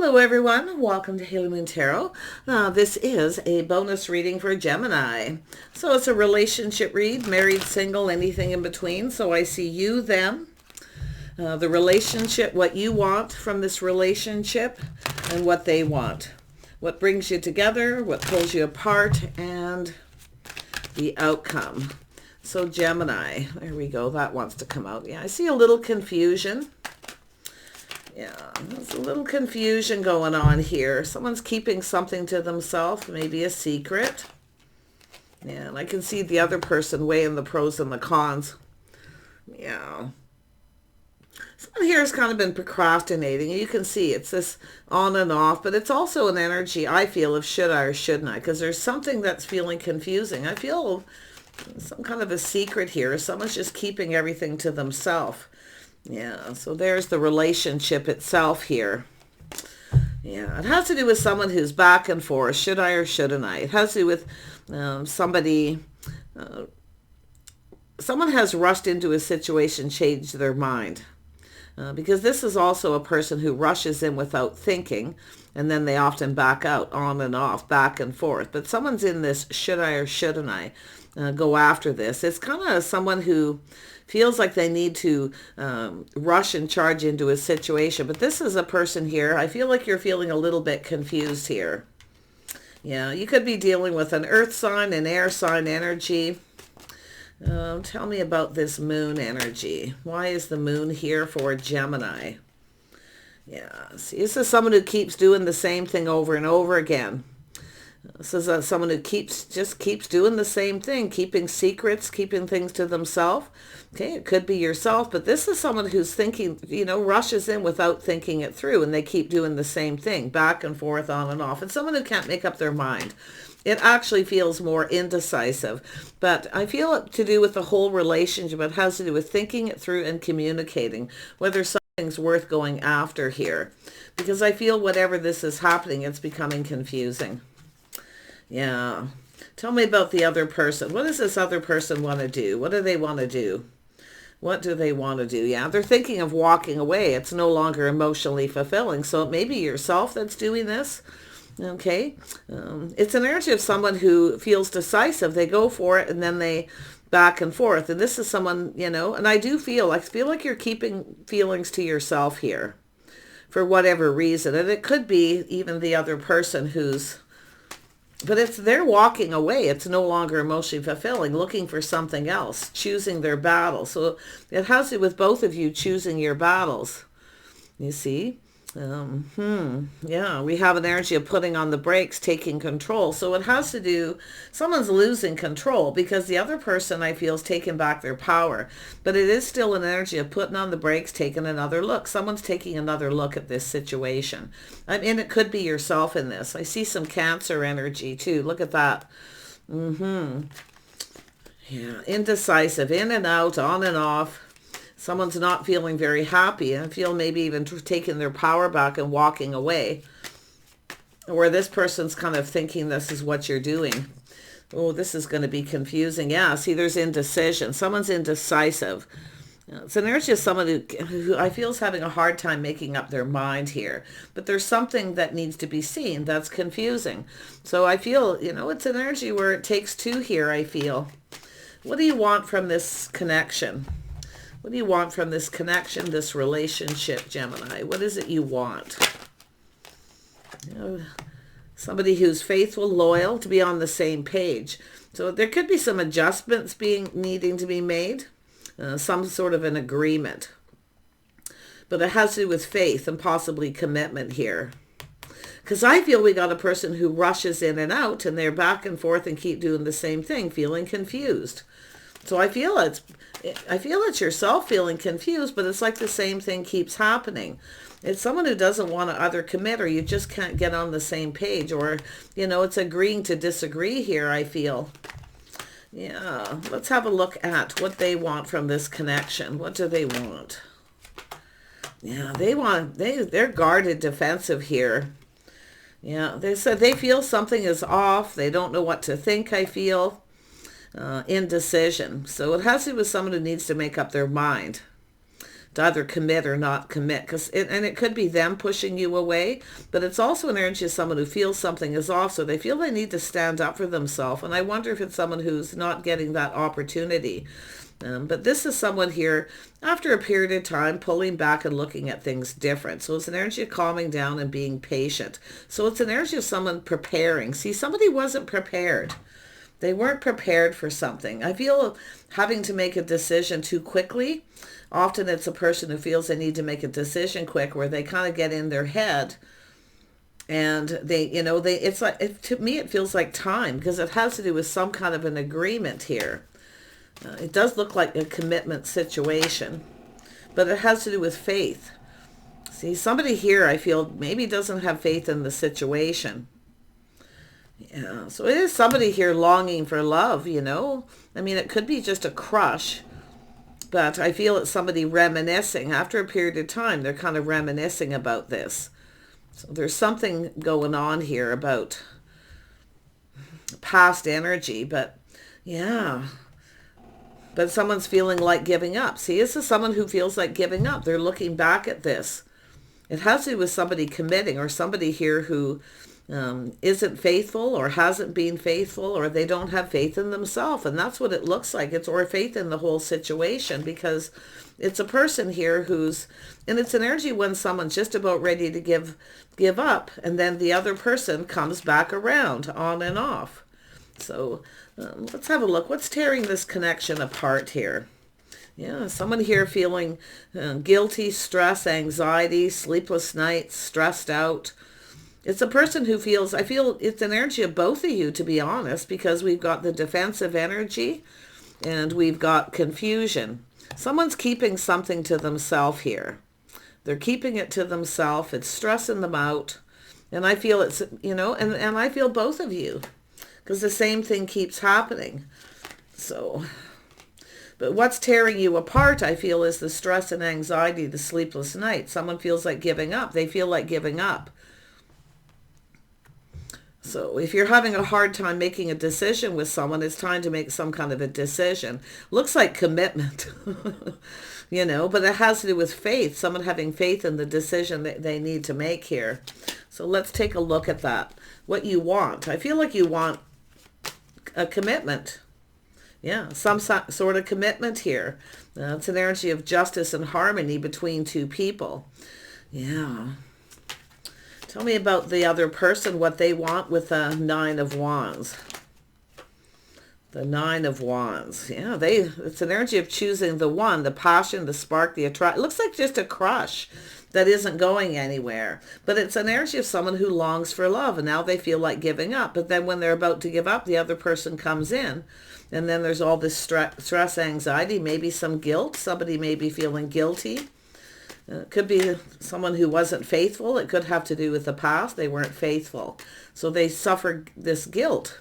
Hello everyone, welcome to Haley Moon Tarot. This is a bonus reading for Gemini. So it's a relationship read, married, single, anything in between. So I see you, them, the relationship, what you want from this relationship, and what they want. What brings you together, what pulls you apart, and the outcome. So Gemini, there we go, that wants to come out. Yeah, I see a little confusion. Yeah, there's a little confusion going on here. Someone's keeping something to themselves, maybe a secret. Yeah, and I can see the other person weighing the pros and the cons. Yeah. Someone here has kind of been procrastinating. You can see it's this on and off, but it's also an energy, I feel, of should I or shouldn't I? Because there's something that's feeling confusing. I feel some kind of a secret here. Someone's just keeping everything to themselves. Yeah, so there's the relationship itself here. Yeah, it has to do with someone who's back and forth. Should I or shouldn't I? It has to do with somebody... someone has rushed into a situation, changed their mind. Because this is also a person who rushes in without thinking, and then they often back out, on and off, back and forth. But someone's in this should I or shouldn't I go after this. It's kind of someone who feels like they need to rush and charge into a situation. But this is a person here, I feel like you're feeling a little bit confused here. Yeah, you could be dealing with an earth sign, an air sign energy. Tell me about this moon energy. Why is the moon here for Gemini? Yeah, see, this is someone who keeps doing the same thing over and over again. This is someone who just keeps doing the same thing, keeping secrets, keeping things to themselves. Okay, it could be yourself, but this is someone who's thinking, rushes in without thinking it through, and they keep doing the same thing, back and forth, on and off. It's someone who can't make up their mind. It actually feels more indecisive, but I feel it to do with the whole relationship. It has to do with thinking it through and communicating, whether something's worth going after here. Because I feel whatever this is happening, it's becoming confusing. Yeah. Tell me about the other person. What does this other person want to do? What do they want to do? What do they want to do? Yeah, they're thinking of walking away. It's no longer emotionally fulfilling. So it may be yourself that's doing this. Okay. It's an energy of someone who feels decisive. They go for it and then they back and forth. And this is someone, and I feel like you're keeping feelings to yourself here for whatever reason. And it could be even the other person but they're walking away. It's no longer emotionally fulfilling, looking for something else, choosing their battle. So it has to do with both of you choosing your battles. You see? Yeah, we have an energy of putting on the brakes, taking control. So it has to do, someone's losing control because the other person, I feel, is taking back their power. But it is still an energy of putting on the brakes, taking another look. Someone's taking another look at this situation. I mean, it could be yourself in this. I see some Cancer energy too. Look at that. Yeah, indecisive, in and out, on and off. Someone's not feeling very happy. I feel maybe even taking their power back and walking away. Or this person's kind of thinking this is what you're doing. Oh, this is going to be confusing. Yeah, see, there's indecision. Someone's indecisive. It's an energy of someone who I feel is having a hard time making up their mind here. But there's something that needs to be seen that's confusing. So I feel, it's an energy where it takes two here, I feel. What do you want from this connection? What do you want from this connection, this relationship, Gemini? What is it you want? Somebody who's faithful, loyal, to be on the same page. So there could be some adjustments needing to be made, some sort of an agreement. But it has to do with faith and possibly commitment here. Because I feel we got a person who rushes in and out, and they're back and forth and keep doing the same thing, feeling confused. So I feel it's yourself feeling confused, but it's like the same thing keeps happening. It's someone who doesn't want to either commit, or you just can't get on the same page, or, it's agreeing to disagree here, I feel. Yeah, let's have a look at what they want from this connection. What do they want? Yeah, they're guarded, defensive here. Yeah, they said they feel something is off. They don't know what to think, I feel. Indecision. So it has to do with someone who needs to make up their mind. to either commit or not commit. And it could be them pushing you away, but it's also an energy of someone who feels something is off, so they feel they need to stand up for themselves. And I wonder if it's someone who's not getting that opportunity. But this is someone here, after a period of time, pulling back and looking at things different. So it's an energy of calming down and being patient. So it's an energy of someone preparing. See, somebody wasn't prepared. They weren't prepared for something. I feel having to make a decision too quickly. Often it's a person who feels they need to make a decision quick, where they kind of get in their head and it's like, to me, it feels like time, because it has to do with some kind of an agreement here. It does look like a commitment situation, but it has to do with faith. See, somebody here, I feel, maybe doesn't have faith in the situation. Yeah, so it is somebody here longing for love, I mean, it could be just a crush, but I feel it's somebody reminiscing. After a period of time, they're kind of reminiscing about this. So there's something going on here about past energy, but yeah. But someone's feeling like giving up. See, this is someone who feels like giving up. They're looking back at this. It has to do with somebody committing, or somebody here who isn't faithful or hasn't been faithful, or they don't have faith in themselves. And that's what it looks like. It's or faith in the whole situation, because it's a person here who's, and it's an energy when someone's just about ready to give up, and then the other person comes back around, on and off. So let's have a look. What's tearing this connection apart here? Yeah, someone here feeling guilty, stress, anxiety, sleepless nights, stressed out. It's a person who feels, I feel it's an energy of both of you, to be honest, because we've got the defensive energy and we've got confusion. Someone's keeping something to themselves here. They're keeping it to themselves. It's stressing them out. And I feel it's, and I feel both of you, because the same thing keeps happening. So, but what's tearing you apart, I feel, is the stress and anxiety, the sleepless nights. Someone feels like giving up. They feel like giving up. So if you're having a hard time making a decision with someone, it's time to make some kind of a decision. Looks like commitment, but it has to do with faith. Someone having faith in the decision that they need to make here. So let's take a look at that. What you want. I feel like you want a commitment. Yeah, some sort of commitment here. It's an energy of justice and harmony between two people. Yeah. Tell me about the other person, what they want with the Nine of Wands. The Nine of Wands. Yeah, it's an energy of choosing the one, the passion, the spark, the attract. It looks like just a crush that isn't going anywhere. But it's an energy of someone who longs for love, and now they feel like giving up. But then when they're about to give up, the other person comes in. And then there's all this stress, anxiety, maybe some guilt. Somebody may be feeling guilty. It could be someone who wasn't faithful. It could have to do with the past. They weren't faithful. So they suffer this guilt.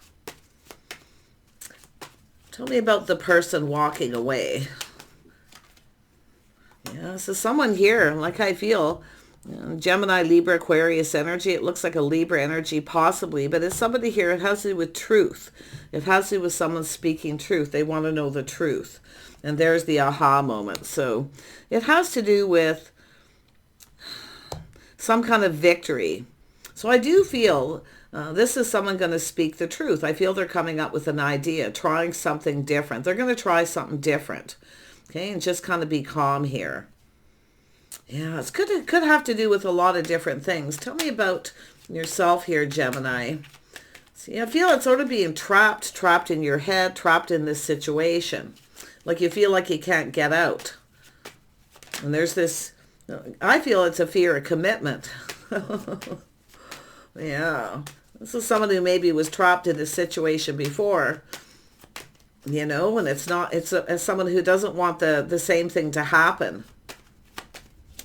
Tell me about the person walking away. Yeah, so someone here, like I feel, Gemini, Libra, Aquarius energy. It looks like a Libra energy possibly, but it's somebody here. It has to do with truth. It has to do with someone speaking truth. They want to know the truth. And there's the aha moment. So it has to do with some kind of victory. So I do feel this is someone going to speak the truth. I feel they're coming up with an idea, trying something different. They're going to try something different. Okay, and just kind of be calm here. Yeah, it could have to do with a lot of different things. Tell me about yourself here, Gemini. See, I feel it's sort of being trapped in your head, trapped in this situation. Like you feel like you can't get out. And there's this, I feel it's a fear of commitment. Yeah. This is someone who maybe was trapped in a situation before, and it's someone who doesn't want the same thing to happen.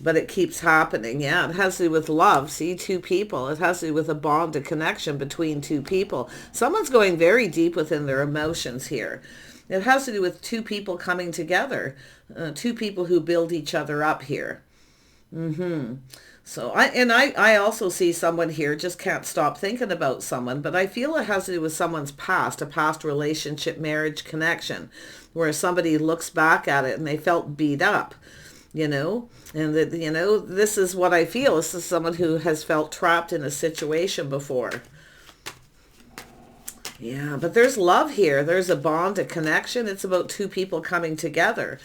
But it keeps happening. Yeah, it has to do with love. See, two people. It has to do with a bond, a connection between two people. Someone's going very deep within their emotions here. It has to do with two people coming together, two people who build each other up here. So I also see someone here just can't stop thinking about someone, but I feel it has to do with someone's past, a past relationship, marriage, connection, where somebody looks back at it and they felt beat up. and that, this is what I feel. This is someone who has felt trapped in a situation before. Yeah, but there's love here. There's a bond, a connection. It's about two people coming together.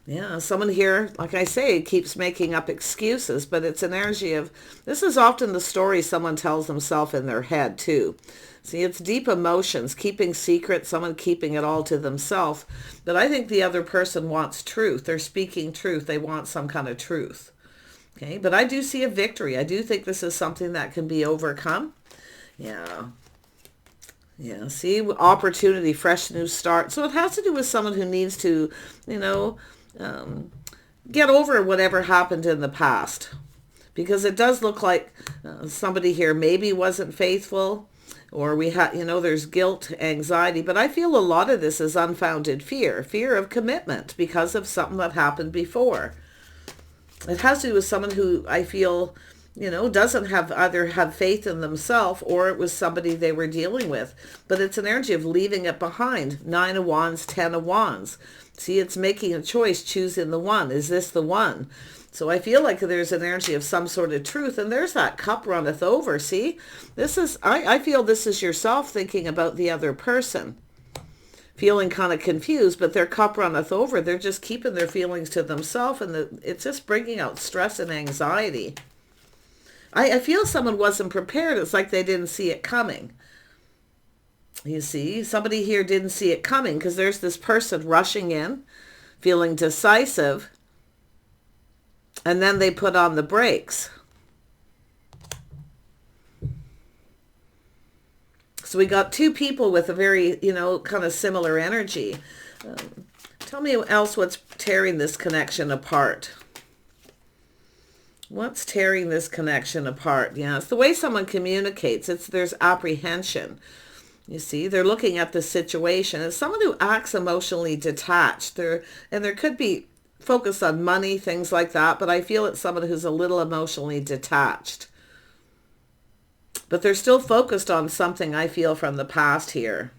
Yeah, someone here, like I say, keeps making up excuses, but it's an energy of, this is often the story someone tells themselves in their head too. See, it's deep emotions, keeping secrets, someone keeping it all to themselves. But I think the other person wants truth. They're speaking truth. They want some kind of truth. Okay, but I do see a victory. I do think this is something that can be overcome. Yeah. Yeah, see, opportunity, fresh new start. So it has to do with someone who needs to, get over whatever happened in the past. Because it does look like somebody here maybe wasn't faithful, or we had, there's guilt, anxiety. But I feel a lot of this is unfounded fear of commitment because of something that happened before. It has to do with someone who I feel doesn't either have faith in themselves, or it was somebody they were dealing with. But it's an energy of leaving it behind. 9 of Wands, 10 of Wands. See, it's making a choice, choosing the one. Is this the one? So I feel like there's an energy of some sort of truth. And there's that cup runneth over. See, this is, I feel this is yourself thinking about the other person. Feeling kind of confused, but their cup runneth over. They're just keeping their feelings to themselves. And it's just bringing out stress and anxiety. I feel someone wasn't prepared. It's like they didn't see it coming. You see, somebody here didn't see it coming because there's this person rushing in, feeling decisive, and then they put on the brakes. So we got two people with a very, kind of similar energy. Tell me else what's tearing this connection apart. What's tearing this connection apart? Yeah, it's the way someone communicates. There's apprehension. You see, they're looking at the situation. It's someone who acts emotionally detached. There could be focus on money, things like that, but I feel it's someone who's a little emotionally detached. But they're still focused on something, I feel, from the past here.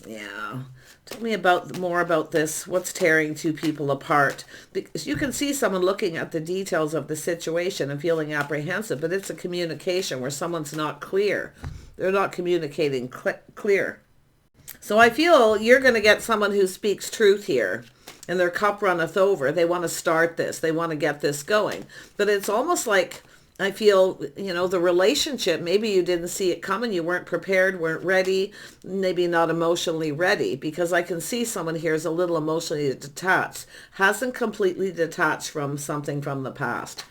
Yeah. Tell me more about this. What's tearing two people apart? Because you can see someone looking at the details of the situation and feeling apprehensive, but it's a communication where someone's not clear. They're not communicating clear. So I feel you're going to get someone who speaks truth here, and their cup runneth over. They want to start this. They want to get this going. But it's almost like, I feel, the relationship, maybe you didn't see it coming. You weren't prepared, weren't ready, maybe not emotionally ready, because I can see someone here is a little emotionally detached, hasn't completely detached from something from the past.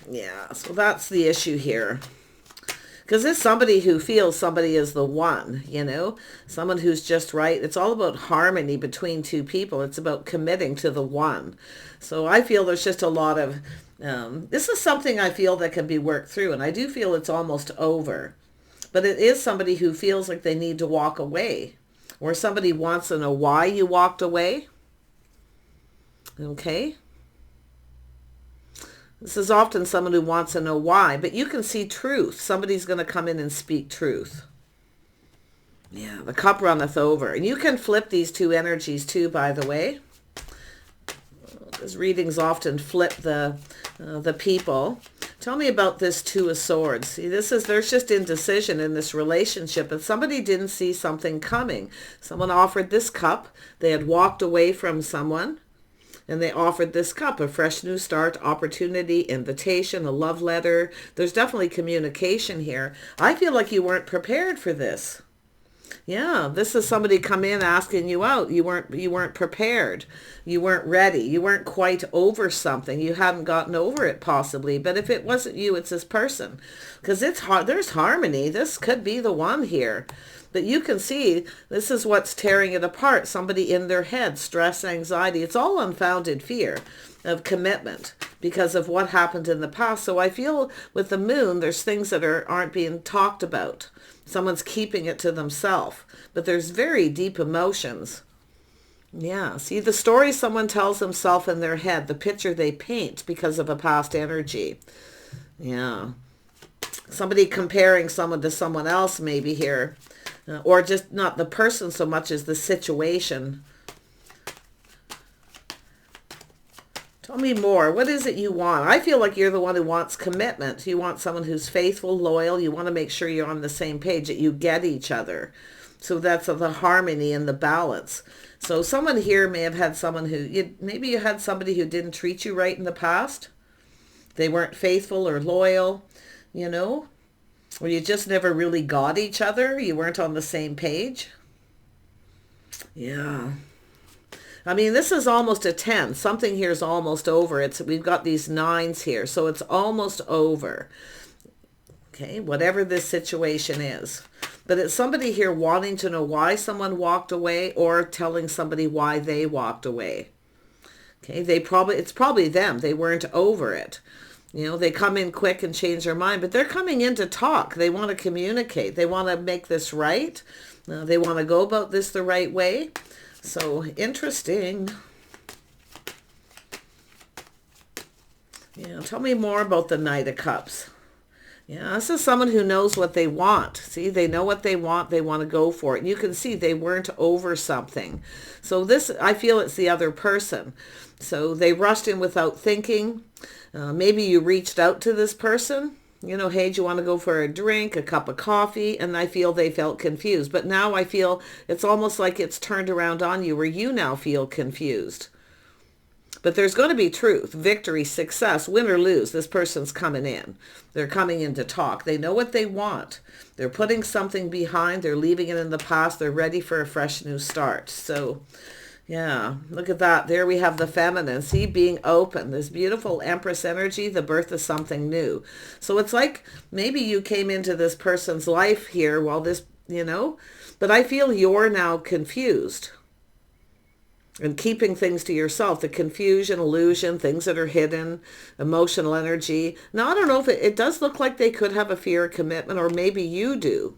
Yeah, so that's the issue here. Because it's somebody who feels somebody is the one, someone who's just right. It's all about harmony between two people. It's about committing to the one. So I feel there's just a lot of, this is something I feel that can be worked through. And I do feel it's almost over. But it is somebody who feels like they need to walk away. Or somebody wants to know why you walked away. Okay. This is often someone who wants to know why, but you can see truth. Somebody's going to come in and speak truth. Yeah, the cup runneth over. And you can flip these two energies too, by the way. Because readings often flip the people. Tell me about this Two of Swords. See, there's just indecision in this relationship, and somebody didn't see something coming. Someone offered this cup. They had walked away from someone. And they offered this cup, a fresh new start, opportunity, invitation, a love letter. There's definitely communication here. I feel like you weren't prepared for this. Yeah, this is somebody come in asking you out. You weren't prepared. You weren't ready. You weren't quite over something. You hadn't gotten over it possibly. But if it wasn't you, it's this person. Because there's harmony. This could be the one here. But you can see this is what's tearing it apart. Somebody in their head, stress, anxiety. It's all unfounded fear of commitment because of what happened in the past. So I feel with the moon, there's things that aren't being talked about. Someone's keeping it to themselves. But there's very deep emotions. Yeah, see the story someone tells themselves in their head, the picture they paint because of a past energy. Yeah. Somebody comparing someone to someone else maybe here. Or just not the person so much as the situation. Tell me more. What is it you want? I feel like you're the one who wants commitment. You want someone who's faithful, loyal. You want to make sure you're on the same page, that you get each other. So that's the harmony and the balance. So someone here may have had someone who, maybe you had somebody who didn't treat you right in the past. They weren't faithful or loyal, or you just never really got each other. You weren't on the same page. Yeah. I mean, this is almost a 10. Something here is almost over. We've got these 9s here, so it's almost over. Okay, whatever this situation is. But it's somebody here wanting to know why someone walked away, or telling somebody why they walked away. Okay, it's probably them. They weren't over it. They come in quick and change their mind, but they're coming in to talk. They want to communicate. They want to make this right. They want to go about this the right way. So interesting. Yeah, tell me more about the Knight of Cups. Yeah, this is someone who knows what they want. See, they know what they want. They want to go for it. And you can see they weren't over something. So this, I feel it's the other person. So they rushed in without thinking. Maybe you reached out to this person. Hey, do you want to go for a drink, a cup of coffee? And I feel they felt confused. But now I feel it's almost like it's turned around on you, where you now feel confused. But there's going to be truth, victory, success, win or lose. This person's coming in. They're coming in to talk. They know what they want. They're putting something behind. They're leaving it in the past. They're ready for a fresh new start. So, yeah, look at that. There we have the feminine. See, being open. This beautiful Empress energy, the birth of something new. So it's like maybe you came into this person's life here while this, but I feel you're now confused. And keeping things to yourself, the confusion, illusion, things that are hidden, emotional energy. Now, I don't know if it does look like they could have a fear of commitment, or maybe you do.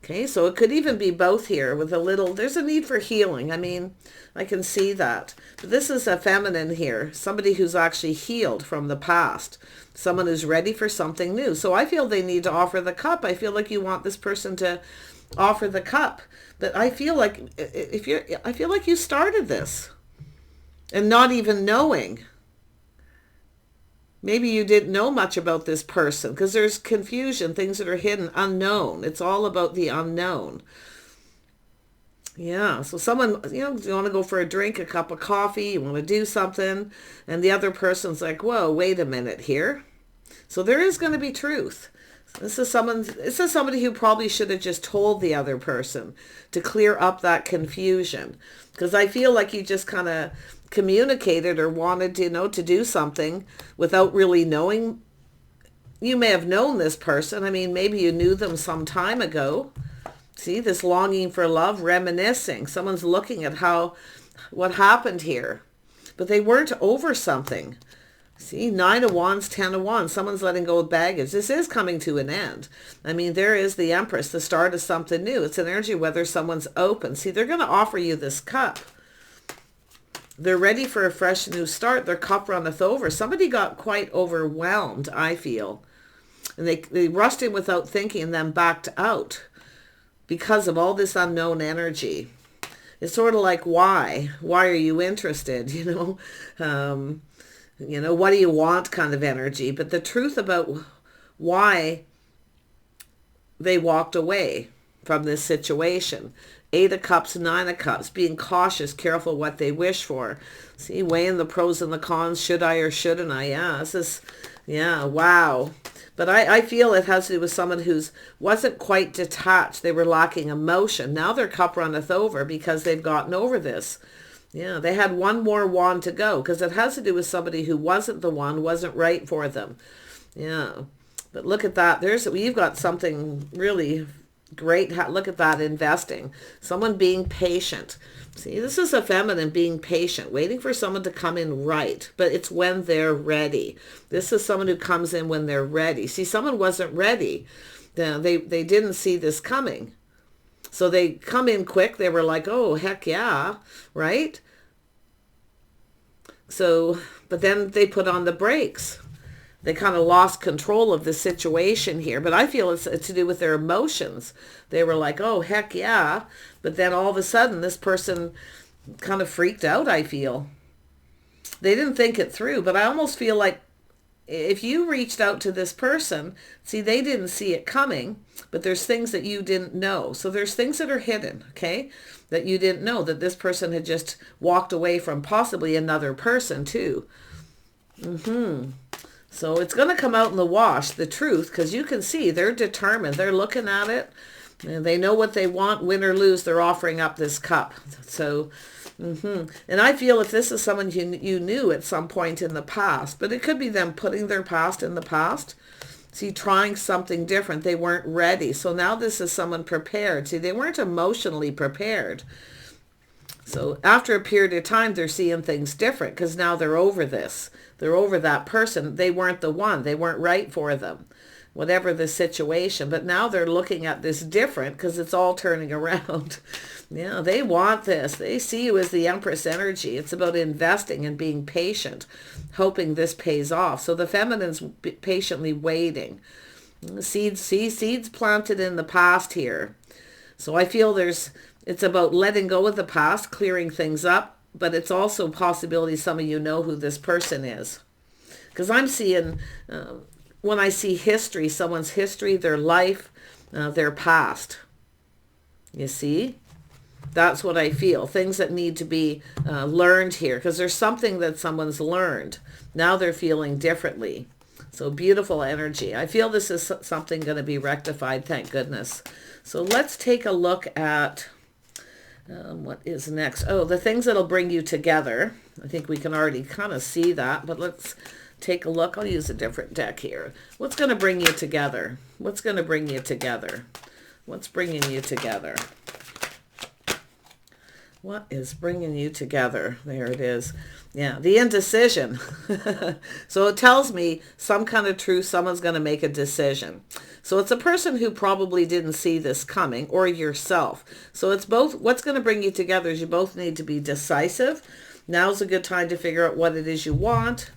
Okay, so it could even be both here with there's a need for healing. I mean, I can see that. But this is a feminine here, somebody who's actually healed from the past, someone who's ready for something new. So I feel they need to offer the cup. I feel like you want this person to offer the cup. But I feel like you started this and not even knowing. Maybe you didn't know much about this person, because there's confusion, things that are hidden, unknown. It's all about the unknown. Yeah, so someone, you want to go for a drink, a cup of coffee, you want to do something, and the other person's like, whoa, wait a minute here. So there is going to be truth. This is somebody who probably should have just told the other person to clear up that confusion. Because I feel like you just kind of communicated or wanted to do something without really knowing. You may have known this person. I mean, maybe you knew them some time ago. See, this longing for love, reminiscing. Someone's looking at what happened here. But they weren't over something. See, 9 of Wands, 10 of Wands. Someone's letting go of baggage. This is coming to an end. I mean, there is the Empress, the start of something new. It's an energy whether someone's open. See, they're going to offer you this cup. They're ready for a fresh new start. Their cup runneth over. Somebody got quite overwhelmed, I feel. And they rushed in without thinking and then backed out because of all this unknown energy. It's sort of like, why? Why are you interested? What do you want kind of energy. But the truth about why they walked away from this situation. 8 of Cups, 9 of Cups, being cautious, careful what they wish for. See, weighing the pros and the cons. Should I or shouldn't I? Yeah, wow. But I feel it has to do with someone who's wasn't quite detached. They were lacking emotion. Now their cup runneth over because they've gotten over this. Yeah, they had one more wand to go, because it has to do with somebody who wasn't the one, wasn't right for them. Yeah, but look at that. You've got something really great. Look at that, investing. Someone being patient. See, this is a feminine being patient, waiting for someone to come in right, but it's when they're ready. This is someone who comes in when they're ready. See, someone wasn't ready. They didn't see this coming. So they come in quick. They were like, oh, heck yeah, right? So, but then they put on the brakes. They kind of lost control of the situation here. But I feel it's to do with their emotions. They were like, oh, heck yeah. But then all of a sudden, this person kind of freaked out, I feel. they didn't think it through. But I almost feel like if you reached out to this person, see, they didn't see it coming, but there's things that you didn't know. So there's things that are hidden, okay, that you didn't know, that this person had just walked away from, possibly another person too. So it's going to come out in the wash, the truth, because you can see they're determined. They're looking at it. And they know what they want, win or lose. They're offering up this cup. So, and I feel if this is someone you knew at some point in the past, but it could be them putting their past in the past. See, trying something different. They weren't ready. So now this is someone prepared. See, they weren't emotionally prepared. So after a period of time, they're seeing things different because now they're over this. They're over that person. They weren't the one. They weren't right for them, whatever the situation. But now they're looking at this different because it's all turning around. Yeah, they want this. They see you as the Empress energy. It's about investing and being patient, hoping this pays off. So the feminine's patiently waiting. Seeds planted in the past here. So I feel it's about letting go of the past, clearing things up, but it's also a possibility some of you know who this person is. Because I'm seeing, when I see history, someone's history, their life, their past. You see? That's what I feel. Things that need to be learned here, because there's something that someone's learned. Now they're feeling differently. So beautiful energy. I feel this is something going to be rectified, thank goodness. So let's take a look at what is next. Oh, the things that'll bring you together. I think we can already kind of see that, but let's take a look. I'll use a different deck here. What's going to bring you together? What's going to bring you together? What's bringing you together? What is bringing you together? There it is. Yeah, the indecision. So it tells me some kind of truth, someone's going to make a decision. So it's a person who probably didn't see this coming, or yourself. So it's both. What's going to bring you together is you both need to be decisive. Now's a good time to figure out what it is you want.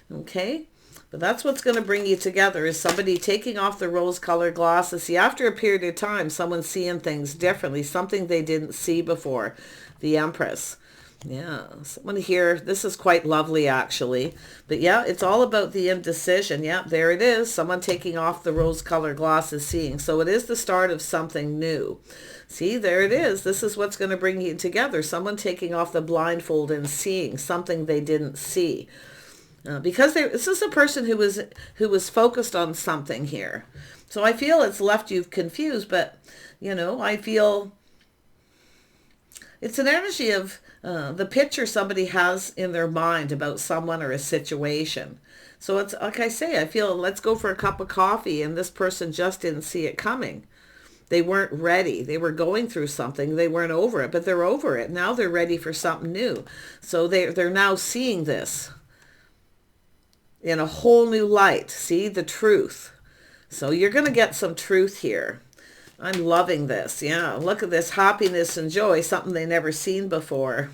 Okay? But that's what's going to bring you together, is somebody taking off the rose-colored glasses. See, after a period of time, someone's seeing things differently, something they didn't see before. The Empress. Yeah, someone here, this is quite lovely actually. But yeah, it's all about the indecision. Yeah, there it is. Someone taking off the rose-colored glasses, seeing. So it is the start of something new. See, there it is. This is what's going to bring you together. Someone taking off the blindfold and seeing something they didn't see. Because this is a person who was focused on something here. So I feel it's left you confused, but, you know, I feel it's an energy of the picture somebody has in their mind about someone or a situation. So it's like I say, I feel let's go for a cup of coffee, and this person just didn't see it coming. They weren't ready. They were going through something. They weren't over it, but they're over it. Now they're ready for something new. So they're now seeing this in a whole new light. See the truth. So you're going to get some truth here. I'm loving this. Yeah, look at this happiness and joy, something they never seen before.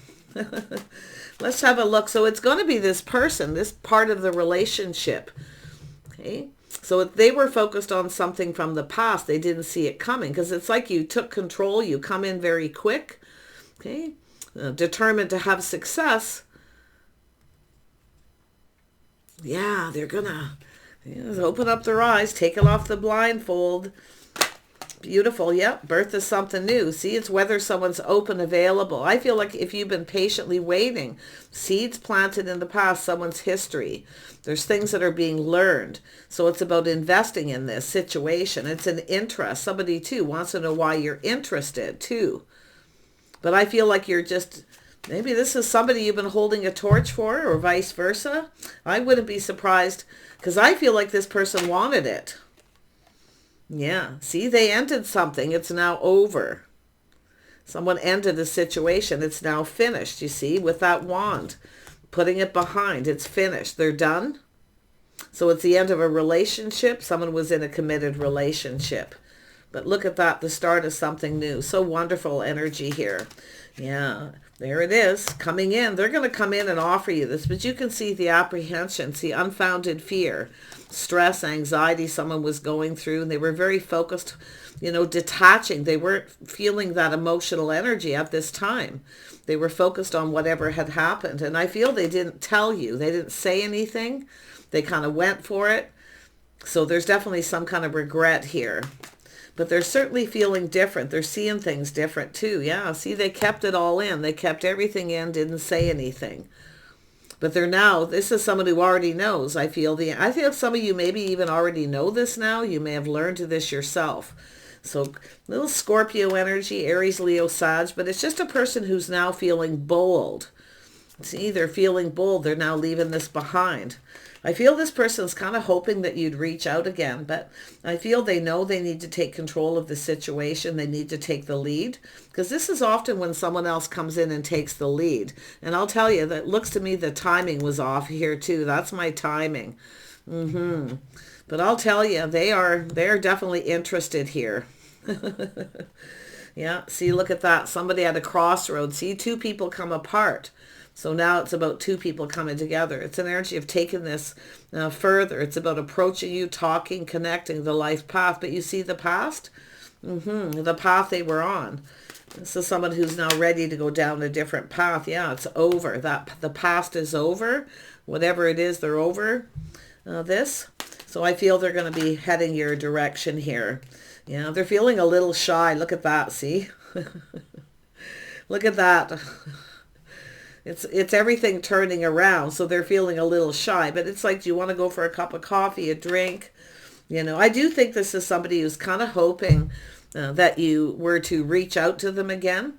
Let's have a look. So it's going to be this person, this part of the relationship. Okay. So if they were focused on something from the past, they didn't see it coming, because it's like you took control. You come in very quick. Okay. Determined to have success. Yeah, they're going to open up their eyes, take it off the blindfold. Beautiful. Yep. Birth is something new. See, it's whether someone's open, available. I feel like if you've been patiently waiting, seeds planted in the past, someone's history. There's things that are being learned. So it's about investing in this situation. It's an interest. Somebody too wants to know why you're interested too. But I feel like you're just, maybe this is somebody you've been holding a torch for, or vice versa. I wouldn't be surprised, because I feel like this person wanted it. Yeah, see, they ended something. It's now over. Someone ended a situation. It's now finished, you see, with that wand. Putting it behind. It's finished. They're done. So it's the end of a relationship. Someone was in a committed relationship. But look at that, the start of something new. So wonderful energy here. Yeah, there it is, coming in. They're going to come in and offer you this, but you can see the apprehension, see unfounded fear, stress, anxiety someone was going through, and they were very focused, detaching. They weren't feeling that emotional energy at this time. They were focused on whatever had happened, and I feel they didn't tell you. They didn't say anything. They kind of went for it. So there's definitely some kind of regret here. But they're certainly feeling different. They're seeing things different too. Yeah, see, they kept it all in. They kept everything in, didn't say anything. But they're now, this is someone who already knows. I feel some of you maybe even already know this now. You may have learned this yourself. So little Scorpio energy, Aries, Leo, Sag, but it's just a person who's now feeling bold. See, they're feeling bold. They're now leaving this behind. I feel this person's kind of hoping that you'd reach out again, but I feel they know they need to take control of the situation. They need to take the lead, because this is often when someone else comes in and takes the lead. And I'll tell you, that looks to me the timing was off here too. That's my timing. But I'll tell you, they're definitely interested here. Yeah, see, look at that. Somebody at a crossroads. See, two people come apart. So now it's about two people coming together. It's an energy of taking this further. It's about approaching you, talking, connecting, the life path. But you see the past? The path they were on. This is someone who's now ready to go down a different path. Yeah, it's over. The past is over. Whatever it is, they're over this. So I feel they're going to be heading your direction here. Yeah, they're feeling a little shy. Look at that, see? Look at that. It's everything turning around, so they're feeling a little shy. But it's like, do you want to go for a cup of coffee, a drink? I do think this is somebody who's kind of hoping that you were to reach out to them again.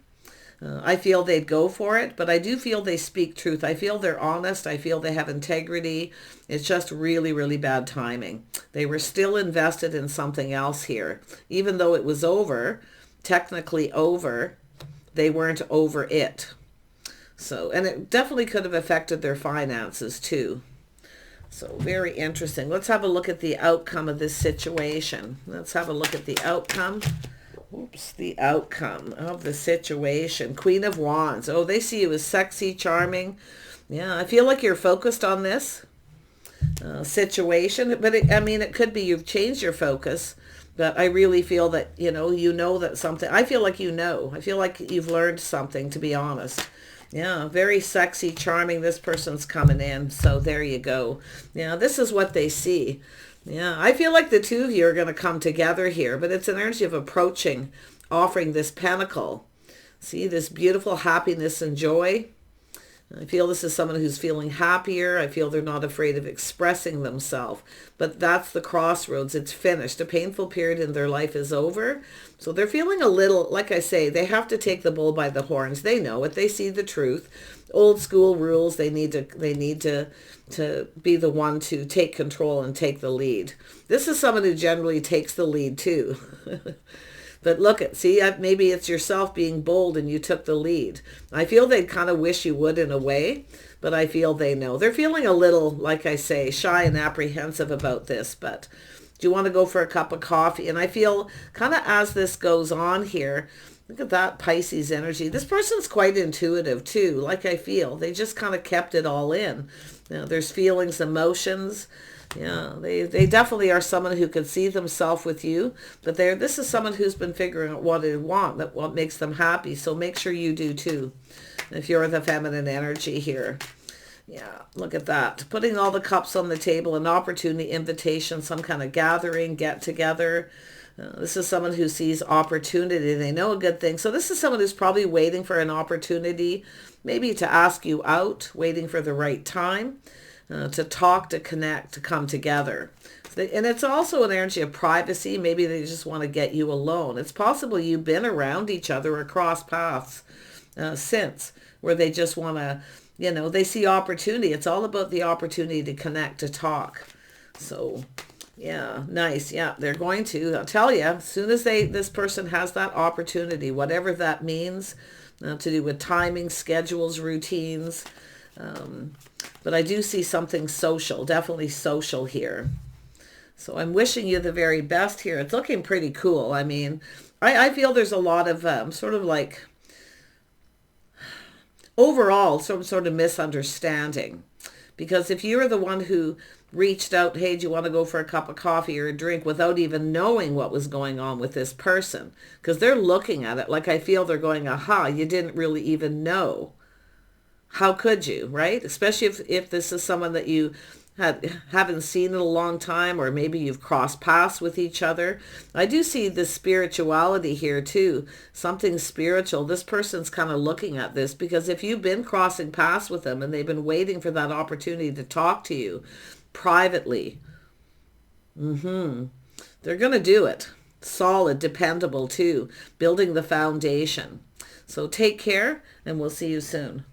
I feel they'd go for it, but I do feel they speak truth. I feel they're honest. I feel they have integrity. It's just really, really bad timing. They were still invested in something else here. Even though it was over, technically over, they weren't over it. So, and it definitely could have affected their finances too. So very interesting. Let's have a look at the outcome of this situation. Let's have a look at the outcome. Oops, the outcome of the situation. Queen of Wands. Oh, they see you as sexy, charming. Yeah, I feel like you're focused on this situation. But it could be you've changed your focus. But I really feel that, you know that something. I feel like I feel like you've learned something, to be honest. Yeah, very sexy, charming. This person's coming in. So there you go. Yeah, this is what they see. Yeah, I feel like the two of you are going to come together here, but it's an energy of approaching, offering this pentacle. See, this beautiful happiness and joy. I feel this is someone who's feeling happier. I feel they're not afraid of expressing themselves. But that's the crossroads. It's finished. A painful period in their life is over. So they're feeling a little, like I say, they have to take the bull by the horns. They know it. They see the truth. Old school rules. They need to be the one to take control and take the lead. This is someone who generally takes the lead too. But look maybe it's yourself being bold and you took the lead. I feel they kind of wish you would in a way, but I feel they know. They're feeling a little, like I say, shy and apprehensive about this, but do you want to go for a cup of coffee? And I feel kind of as this goes on here, look at that Pisces energy. This person's quite intuitive too, like I feel. They just kind of kept it all in. There's feelings, emotions. Yeah, they definitely are someone who could see themselves with you, but this is someone who's been figuring out what they want, what makes them happy. So make sure you do too, if you're the feminine energy here. Yeah, look at that. Putting all the cups on the table, an opportunity, invitation, some kind of gathering, get together. This is someone who sees opportunity. They know a good thing. So this is someone who's probably waiting for an opportunity, maybe to ask you out, waiting for the right time. To talk, to connect, to come together. And it's also an energy of privacy. Maybe they just want to get you alone. It's possible you've been around each other or crossed paths since, where they just want to, they see opportunity. It's all about the opportunity to connect, to talk. So, yeah, nice. Yeah, they're going to. I'll tell you, as soon as this person has that opportunity, whatever that means, to do with timing, schedules, routines, but I do see something social, definitely social here. So I'm wishing you the very best here. It's looking pretty cool. I mean, I feel there's a lot of sort of like overall some sort of misunderstanding. Because if you're the one who reached out, hey, do you want to go for a cup of coffee or a drink, without even knowing what was going on with this person? Because they're looking at it like, I feel they're going, aha, you didn't really even know. How could you, right? Especially if this is someone that you haven't seen in a long time, or maybe you've crossed paths with each other. I do see the spirituality here too, something spiritual. This person's kind of looking at this, because if you've been crossing paths with them and they've been waiting for that opportunity to talk to you privately, they're going to do it. Solid, dependable too, building the foundation. So take care, and we'll see you soon.